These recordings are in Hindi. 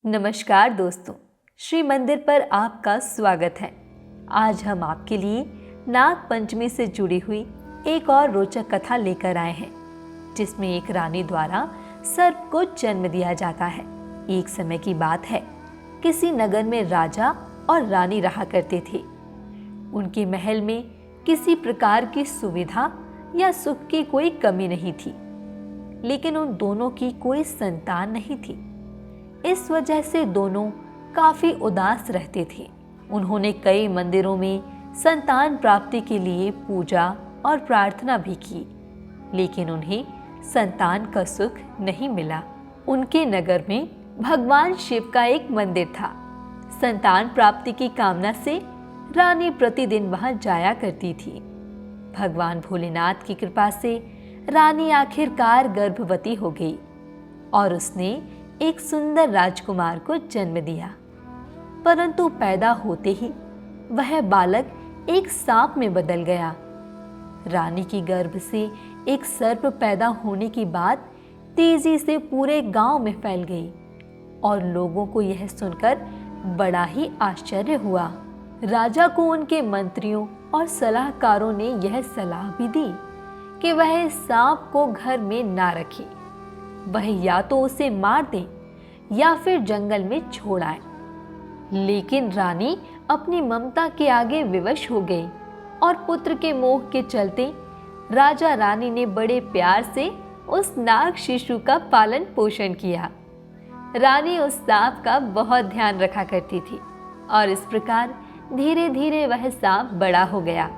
नमस्कार दोस्तों, श्री मंदिर पर आपका स्वागत है। आज हम आपके लिए नाग पंचमी से जुड़ी हुई एक और रोचक कथा लेकर आए हैं, जिसमें एक रानी द्वारा सर्प को जन्म दिया जाता है। एक समय की बात है, किसी नगर में राजा और रानी रहा करते थे। उनके महल में किसी प्रकार की सुविधा या सुख की कोई कमी नहीं थी, लेकिन उन दोनों की कोई संतान नहीं थी। इस वजह से दोनों काफी उदास रहते थे। उन्होंने कई मंदिरों में संतान प्राप्ति के लिए पूजा और प्रार्थना भी की, लेकिन उन्हें संतान का सुख नहीं मिला। उनके नगर में भगवान शिव का एक मंदिर था। संतान प्राप्ति की कामना से रानी प्रतिदिन वहां जाया करती थी। भगवान भोलेनाथ की कृपा से रानी आखिरकार गर्भवती हो गई और उसने एक सुंदर राजकुमार को जन्म दिया। परंतु पैदा होते ही वह बालक एक सांप में बदल गया। रानी की गर्भ से एक सर्प पैदा होने की बात तेजी से पूरे गांव में फैल गई और लोगों को यह सुनकर बड़ा ही आश्चर्य हुआ। राजा को उनके मंत्रियों और सलाहकारों ने यह सलाह भी दी कि वह सांप को घर में ना रखे। वह या तो उसे मार दे या फिर जंगल में छोड़ आए। लेकिन रानी अपनी ममता के आगे विवश हो गई और पुत्र के मोह के चलते राजा रानी ने बड़े प्यार से उस नाग शिशु का पालन पोषण किया। रानी उस सांप का बहुत ध्यान रखा करती थी और इस प्रकार धीरे धीरे वह सांप बड़ा हो गया।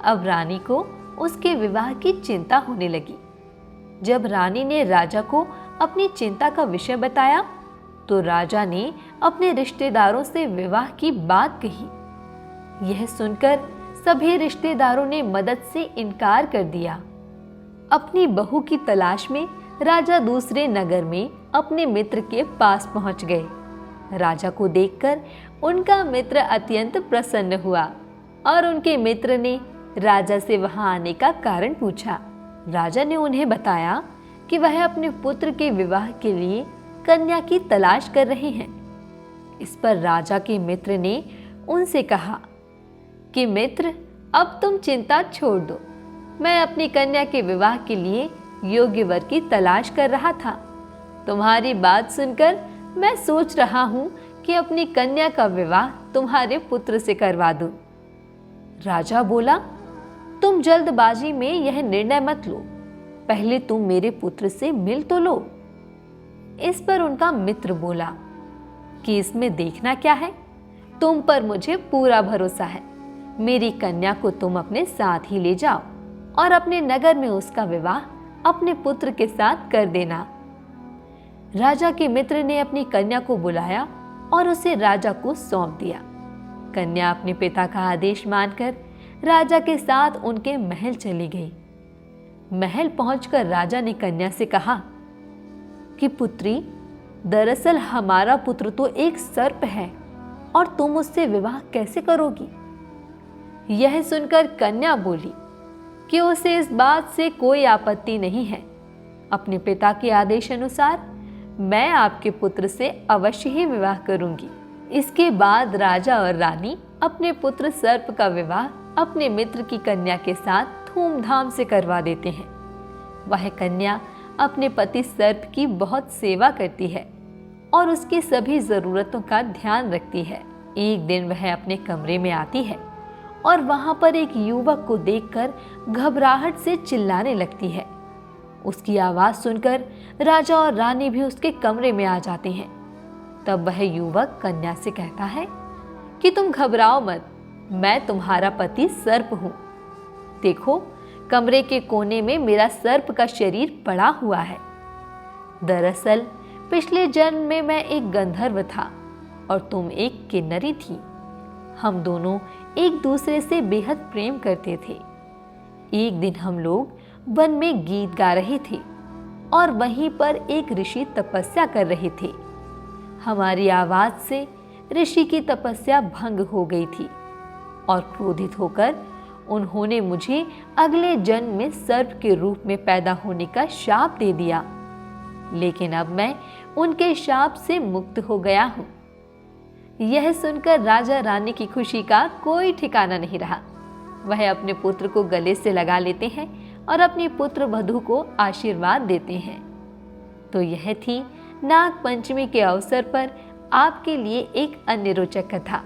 अब रानी को उसके विवाह की चिंता होने लगी। जब रानी ने राजा को अपनी चिंता का विषय बताया तो राजा ने अपने रिश्तेदारों से विवाह की बात कही। यह सुनकर सभी रिश्तेदारों ने मदद से इनकार कर दिया। अपनी बहू की तलाश में राजा दूसरे नगर में अपने मित्र के पास पहुंच गए। राजा को देखकर उनका मित्र अत्यंत प्रसन्न हुआ और उनके मित्र ने राजा से वहां आने का कारण पूछा। राजा ने उन्हें बताया कि वह अपने पुत्र के विवाह के लिए कन्या की तलाश कर रहे हैं। इस पर राजा के मित्र ने उनसे कहा कि मित्र, अब तुम चिंता छोड़ दो। मैं अपनी कन्या के विवाह के लिए योग्य वर की तलाश कर रहा था। तुम्हारी बात सुनकर मैं सोच रहा हूं कि अपनी कन्या का विवाह तुम्हारे पुत्र से करवा दूं। राजा बोला, तुम जल्दबाजी में यह निर्णय मत लो, पहले तुम मेरे पुत्र से मिल तो लो। इस पर उनका मित्र बोला कि इसमें देखना क्या है, तुम पर मुझे पूरा भरोसा है। मेरी कन्या को तुम अपने साथ ही ले जाओ और अपने नगर में उसका विवाह अपने पुत्र के साथ कर देना। राजा के मित्र ने अपनी कन्या को बुलाया और उसे राजा को सौंप दिया। कन्या अपने पिता का आदेश मानकर राजा के साथ उनके महल चली गई। महल पहुंचकर राजा ने कन्या से कहा कि पुत्री, दरअसल हमारा पुत्र तो एक सर्प है और तुम उससे विवाह कैसे करोगी? यह सुनकर कन्या बोली कि उसे इस बात से कोई आपत्ति नहीं है। अपने पिता के आदेश अनुसार मैं आपके पुत्र से अवश्य ही विवाह करूंगी। इसके बाद राजा और रानी अपने पुत्र सर्प का विवाह अपने मित्र की कन्या के साथ धूमधाम से करवा देते हैं। वह कन्या अपने पति सर्प की बहुत सेवा करती है और उसकी सभी जरूरतों का ध्यान रखती है। एक दिन वह अपने कमरे में आती है और वहां पर एक युवक को देखकर घबराहट से चिल्लाने लगती है। उसकी आवाज सुनकर राजा और रानी भी उसके कमरे में आ जाते हैं। तब वह युवक कन्या से कहता है कि तुम घबराओ मत, मैं तुम्हारा पति सर्प हूं। देखो, कमरे के कोने में मेरा सर्प का शरीर पड़ा हुआ है। दरअसल पिछले जन्म में मैं एक गंधर्व था और तुम एक किन्नरी थी। हम दोनों एक दूसरे से बेहद प्रेम करते थे। एक दिन हम लोग वन में गीत गा रहे थे और वहीं पर एक ऋषि तपस्या कर रहे थे। हमारी आवाज से ऋषि की तपस्या भंग हो गई थी और क्रोधित होकर उन्होंने मुझे अगले जन्म में सर्प के रूप में पैदा होने का शाप दे दिया। लेकिन अब मैं उनके शाप से मुक्त हो गया हूं। यह सुनकर राजा रानी की खुशी का कोई ठिकाना नहीं रहा। वह अपने पुत्र को गले से लगा लेते हैं और अपनी पुत्र वधू को आशीर्वाद देते हैं। तो यह थी नाग पंचमी के अवसर पर आपके लिए एक अन्य रोचक कथा।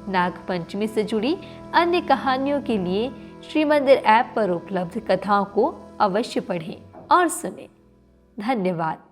नाग पंचमी से जुड़ी अन्य कहानियों के लिए श्री मंदिर ऐप पर उपलब्ध कथाओं को अवश्य पढ़ें और सुनें। धन्यवाद।